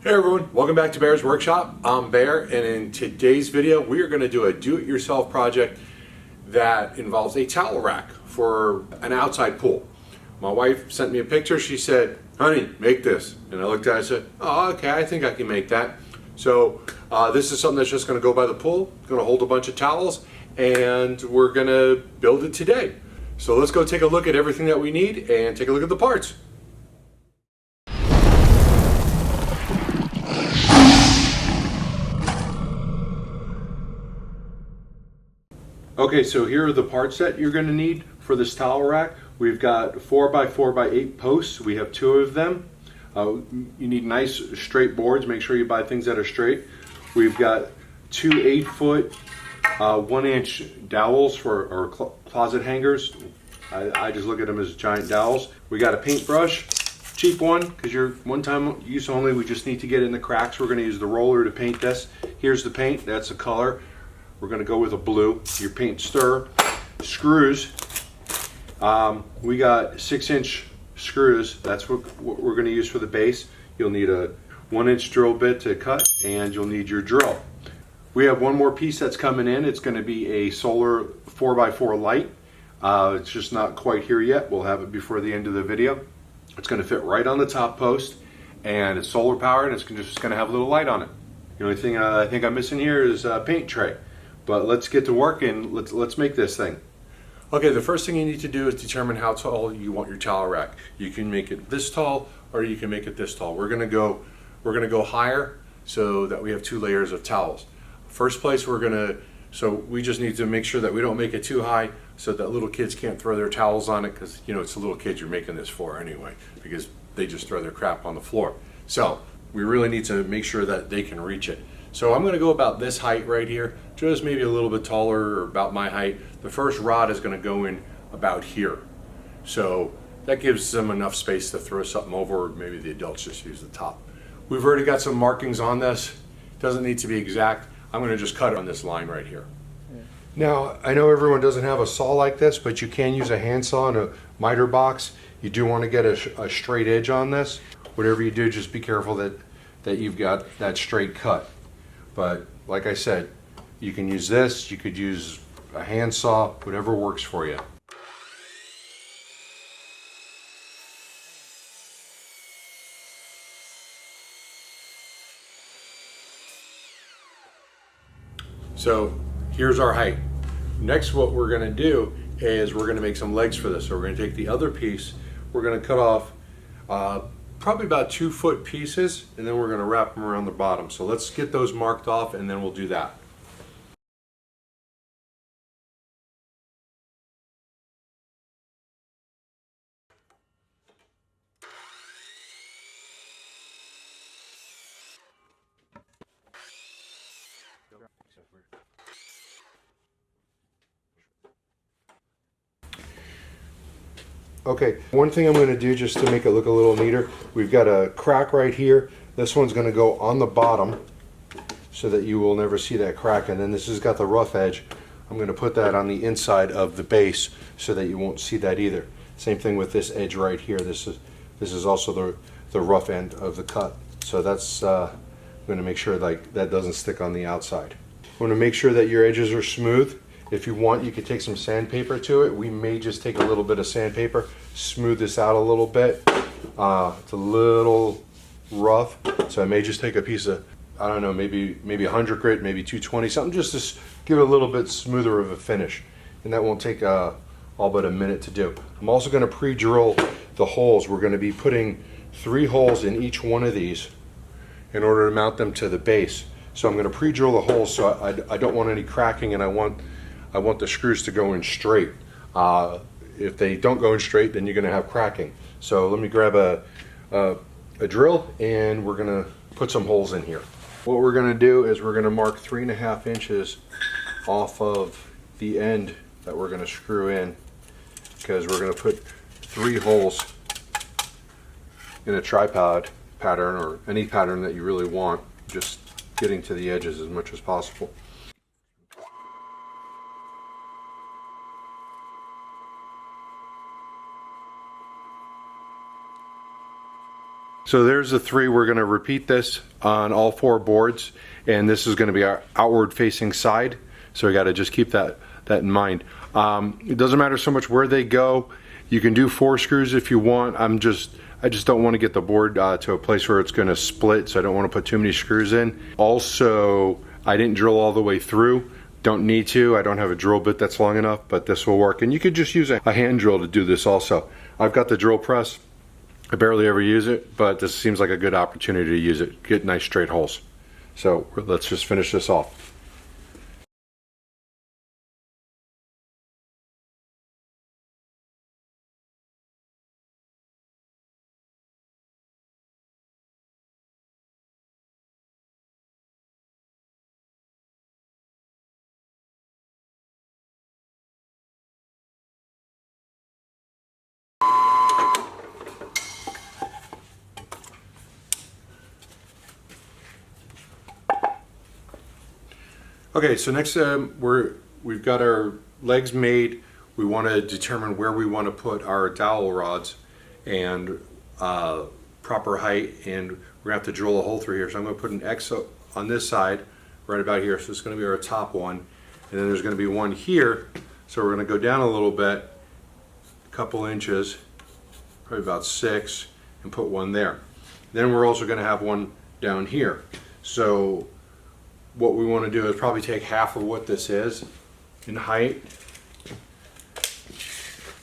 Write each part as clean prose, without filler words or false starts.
Hey everyone, welcome back to Bear's Workshop. I'm Bear, and in today's video we are going to do a do-it-yourself project that involves a towel rack for an outside pool. My wife sent me a picture. She said, honey, make this. And I looked at it and said, oh, okay, I think I can make that. So this is something that's just going to go by the pool, going to hold a bunch of towels, and we're going to build it today. So let's go take a look at everything that we need and take a look at the parts. Okay, so here are the parts that you're going to need for this towel rack. We've got 4x4x8 posts. We have 2 of them. You need nice straight boards. Make sure you buy things that are straight. We've got 2 8-foot 1-inch dowels or closet hangers. I just look at them as giant dowels. We got a paintbrush, cheap one, because you're one-time use only. We just need to get in the cracks. We're going to use the roller to paint this. Here's the paint. That's the color. We're going to go with a blue. Your paint stir. Screws. We got 6-inch screws. That's what we're going to use for the base. You'll need a 1-inch drill bit to cut, and you'll need your drill. We have one more piece that's coming in. It's going to be a solar 4x4 light. It's just not quite here yet. We'll have it before the end of the video. It's going to fit right on the top post, and it's solar powered, and it's just going to have a little light on it. The only thing I think I'm missing here is a paint tray. But let's get to work and let's make this thing. Okay, the first thing you need to do is determine how tall you want your towel rack. You can make it this tall or you can make it this tall. We're gonna go higher so that we have 2 layers of towels. First place we just need to make sure that we don't make it too high so that little kids can't throw their towels on it, because you know it's the little kids you're making this for anyway, because they just throw their crap on the floor. So we really need to make sure that they can reach it. So I'm going to go about this height right here, just maybe a little bit taller or about my height. The first rod is going to go in about here. So that gives them enough space to throw something over, or maybe the adults just use the top. We've already got some markings on this. Doesn't need to be exact. I'm going to just cut it on this line right here. Now, I know everyone doesn't have a saw like this, but you can use a handsaw and a miter box. You do want to get a straight edge on this. Whatever you do, just be careful that you've got that straight cut. But like I said, you can use this, you could use a handsaw, whatever works for you. So here's our height. Next, what we're going to do is we're going to make some legs for this. So we're going to take the other piece, we're going to cut off probably about 2-foot pieces, and then we're going to wrap them around the bottom. So let's get those marked off and then we'll do that. Okay, one thing I'm going to do just to make it look a little neater, we've got a crack right here. This one's going to go on the bottom so that you will never see that crack, and then this has got the rough edge. I'm going to put that on the inside of the base so that you won't see that either. Same thing with this edge right here. This is also the rough end of the cut. So that's I'm going to make sure like that doesn't stick on the outside. You want to make sure that your edges are smooth. If you want, you could take some sandpaper to it. We may just take a little bit of sandpaper, smooth this out a little bit. It's a little rough, so I may just take a piece of, I don't know, maybe 100 grit, maybe 220, something just to give it a little bit smoother of a finish. And that won't take all but a minute to do. I'm also going to pre-drill the holes. We're going to be putting 3 holes in each one of these in order to mount them to the base. So I'm going to pre-drill the holes so I don't want any cracking, and I want the screws to go in straight. If they don't go in straight, then you're going to have cracking. So let me grab a drill, and we're going to put some holes in here. What we're going to do is we're going to mark 3.5 inches off of the end that we're going to screw in, because we're going to put 3 holes in a tripod pattern, or any pattern that you really want, just getting to the edges as much as possible. So there's the three. We're going to repeat this on all four boards, and this is going to be our outward facing side. So we got to just keep that in mind. It doesn't matter so much where they go. You can do 4 screws if you want. I just don't want to get the board to a place where it's going to split, so I don't want to put too many screws in. Also, I didn't drill all the way through. Don't need to. I don't have a drill bit that's long enough, but this will work. And you could just use a hand drill to do this also. I've got the drill press. I barely ever use it, but this seems like a good opportunity to use it. Get nice straight holes. So let's just finish this off. Okay, so next we've got our legs made. We want to determine where we want to put our dowel rods and proper height, and we're going to have to drill a hole through here. So I'm going to put an X on this side, right about here. So it's going to be our top one, and then there's going to be one here. So we're going to go down a little bit, a couple inches, probably about 6, and put one there. Then we're also going to have one down here. So what we want to do is probably take half of what this is in height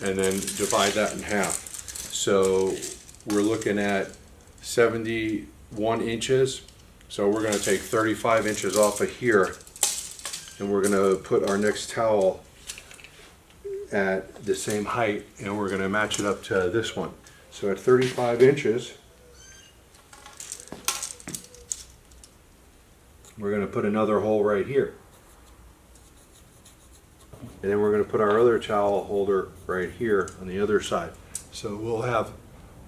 and then divide that in half. So we're looking at 71 inches. So we're going to take 35 inches off of here, and we're going to put our next towel at the same height, and we're going to match it up to this one. So at 35 inches, we're going to put another hole right here. And then we're going to put our other towel holder right here on the other side. So we'll have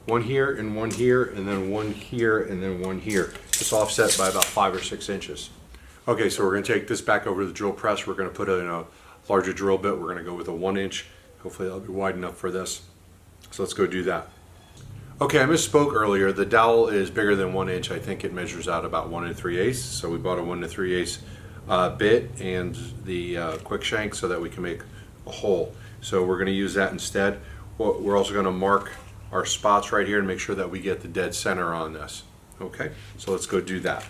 one here, and then one here, and then one here. It's offset by about 5 or 6 inches. Okay, so we're going to take this back over to the drill press. We're going to put it in a larger drill bit. We're going to go with a 1 inch. Hopefully that'll be wide enough for this. So let's go do that. Okay, I misspoke earlier. The dowel is bigger than 1 inch. I think it measures out about 1 3/8. So we bought a 1 3/8 bit and the quick shank so that we can make a hole. So we're going to use that instead. We're also going to mark our spots right here and make sure that we get the dead center on this. Okay, so let's go do that.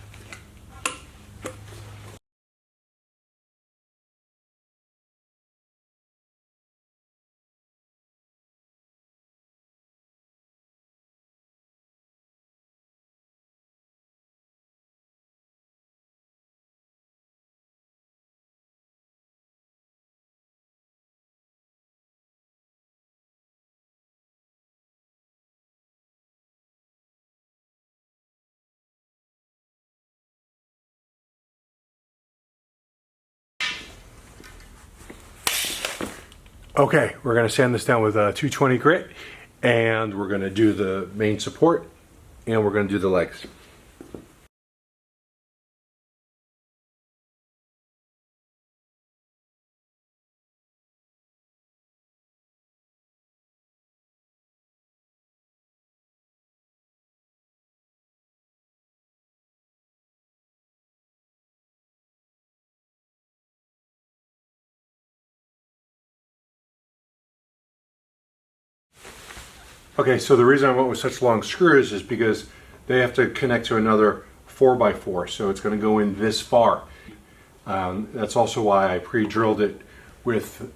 Okay, we're going to sand this down with a 220 grit, and we're going to do the main support, and we're going to do the legs. Okay, so the reason I went with such long screws is because they have to connect to another 4x4, so it's going to go in this far. That's also why I pre-drilled it with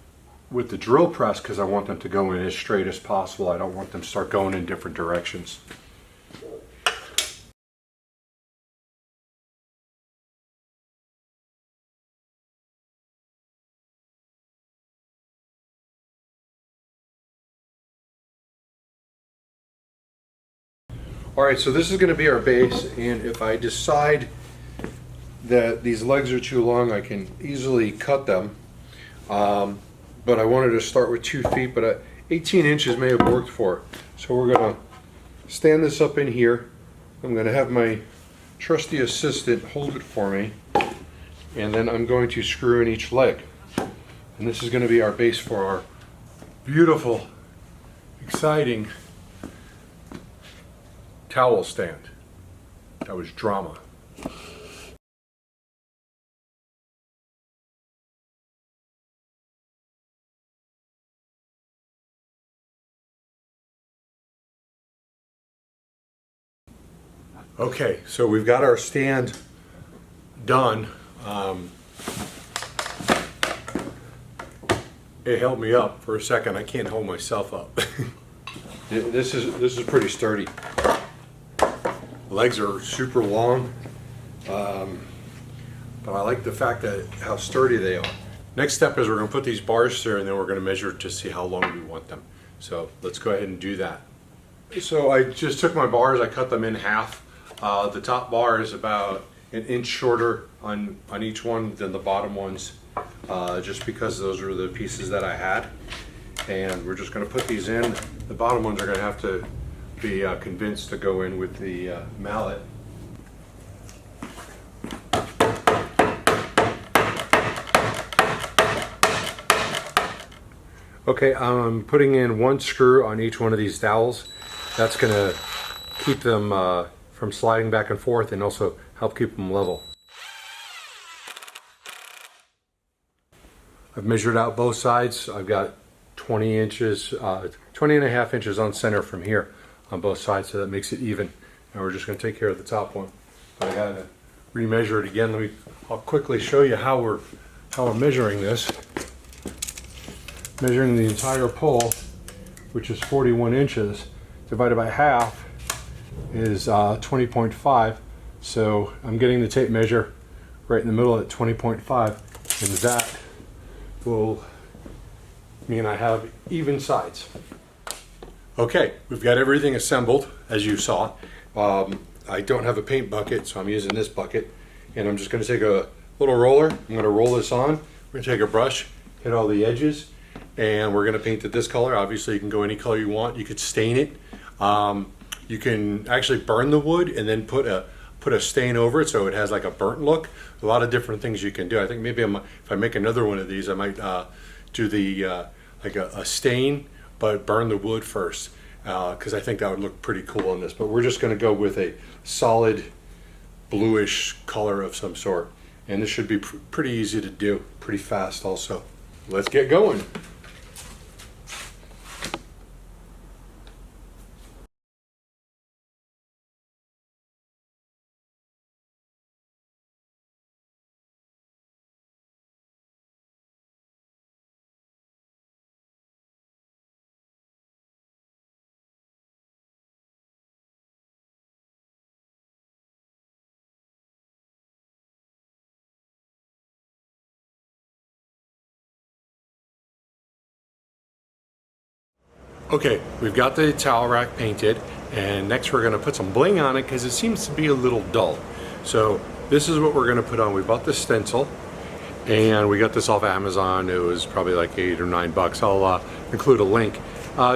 the drill press, because I want them to go in as straight as possible. I don't want them to start going in different directions. Alright, so this is going to be our base, and if I decide that these legs are too long, I can easily cut them. But I wanted to start with 2 feet, but 18 inches may have worked for it. So we're going to stand this up in here. I'm going to have my trusty assistant hold it for me, and then I'm going to screw in each leg. And this is going to be our base for our beautiful, exciting towel stand. That was drama. Okay, so we've got our stand done. It held me up for a second. I can't hold myself up. This is pretty sturdy. Legs are super long, but I like the fact that how sturdy they are. Next step is we're going to put these bars through, and then we're going to measure to see how long we want them. So let's go ahead and do that. So I just took my bars, I cut them in half. The top bar is about an inch shorter on each one than the bottom ones, just because those are the pieces that I had. And we're just going to put these in. The bottom ones are going to have to be convinced to go in with the mallet. Okay, I'm putting in one screw on each one of these dowels. That's going to keep them from sliding back and forth and also help keep them level. I've measured out both sides. I've got 20 inches, 20 and a half inches on center from here on both sides, so that makes it even. And we're just going to take care of the top one. But I got to remeasure it again. I'll quickly show you how we're measuring this. Measuring the entire pole, which is 41 inches, divided by half is 20.5. So I'm getting the tape measure right in the middle at 20.5, and that will mean I have even sides. Okay, we've got everything assembled, as you saw. I don't have a paint bucket, so I'm using this bucket, and I'm just going to take a little roller. I'm going to roll this on. We're going to take a brush, hit all the edges, and we're going to paint it this color. Obviously, you can go any color you want. You could stain it. You can actually burn the wood and then put a stain over it so it has like a burnt look. A lot of different things you can do. I think maybe if I make another one of these, I might do the like a stain, but burn the wood first, because I think that would look pretty cool on this. But we're just going to go with a solid bluish color of some sort, and this should be pretty easy to do, pretty fast also. Let's get going. Okay, we've got the towel rack painted, and next we're going to put some bling on it because it seems to be a little dull. So this is what we're going to put on. We bought this stencil, and we got this off Amazon. It was probably like $8 or $9. I'll include a link.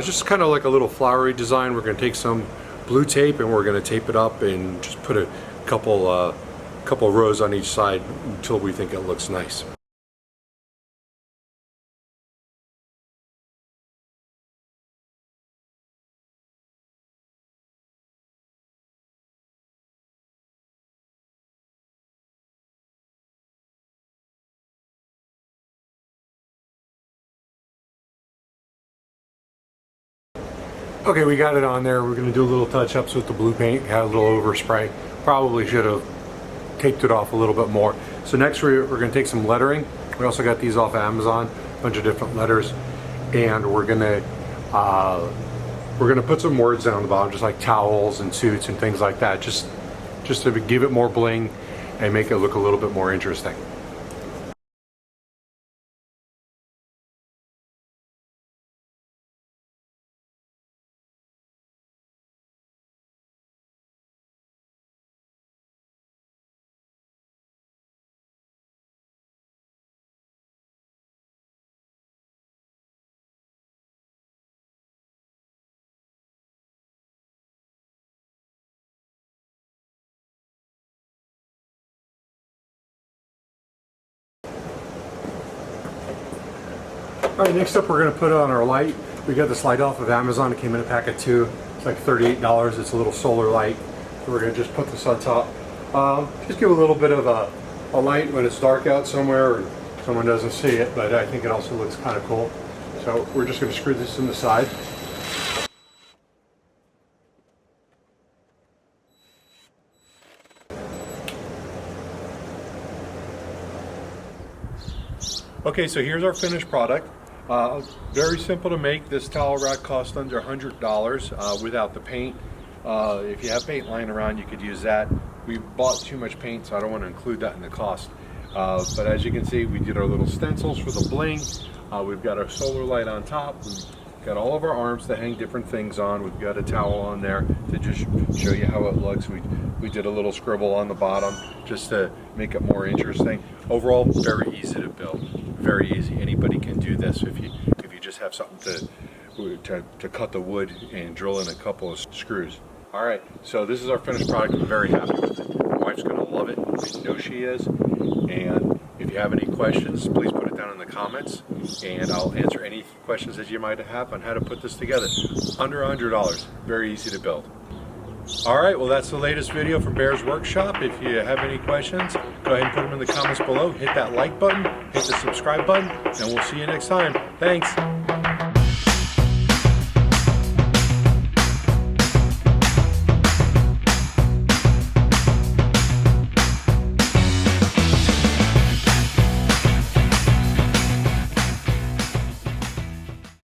Just kind of like a little flowery design. We're going to take some blue tape and we're going to tape it up and just put a couple rows on each side until we think it looks nice. Okay, we got it on there. We're going to do a little touch-ups with the blue paint. Had a little overspray. Probably should have taped it off a little bit more. So next we're going to take some lettering. We also got these off Amazon, a bunch of different letters, and we're going to put some words down the bottom, just like towels and suits and things like that, just to give it more bling and make it look a little bit more interesting. All right, next up we're going to put on our light. We got this light off of Amazon. It came in a pack of 2. It's like $38. It's a little solar light. So we're going to just put this on top. Just give a little bit of a light when it's dark out somewhere or someone doesn't see it, but I think it also looks kind of cool. So we're just going to screw this in the side. Okay, so here's our finished product. Very simple to make. This towel rack cost under $100 without the paint. If you have paint lying around, you could use that. We bought too much paint, so I don't want to include that in the cost. But as you can see, we did our little stencils for the bling. We've got our solar light on top. We've got all of our arms to hang different things on. We've got a towel on there to just show you how it looks. We did a little scribble on the bottom just to make it more interesting. Overall, very easy to build. Very easy. Anybody can do this if you just have something to cut the wood and drill in a couple of screws. All right, so this is our finished product. I'm very happy with it. My wife's gonna love it. I know she is. And if you have any questions, please put it down in the comments, and I'll answer any questions that you might have on how to put this together. Under $100, very easy to build. All right, well, that's the latest video from Bear's Workshop. If you have any questions, go ahead and put them in the comments below. Hit that like button, hit the subscribe button, and we'll see you next time. Thanks.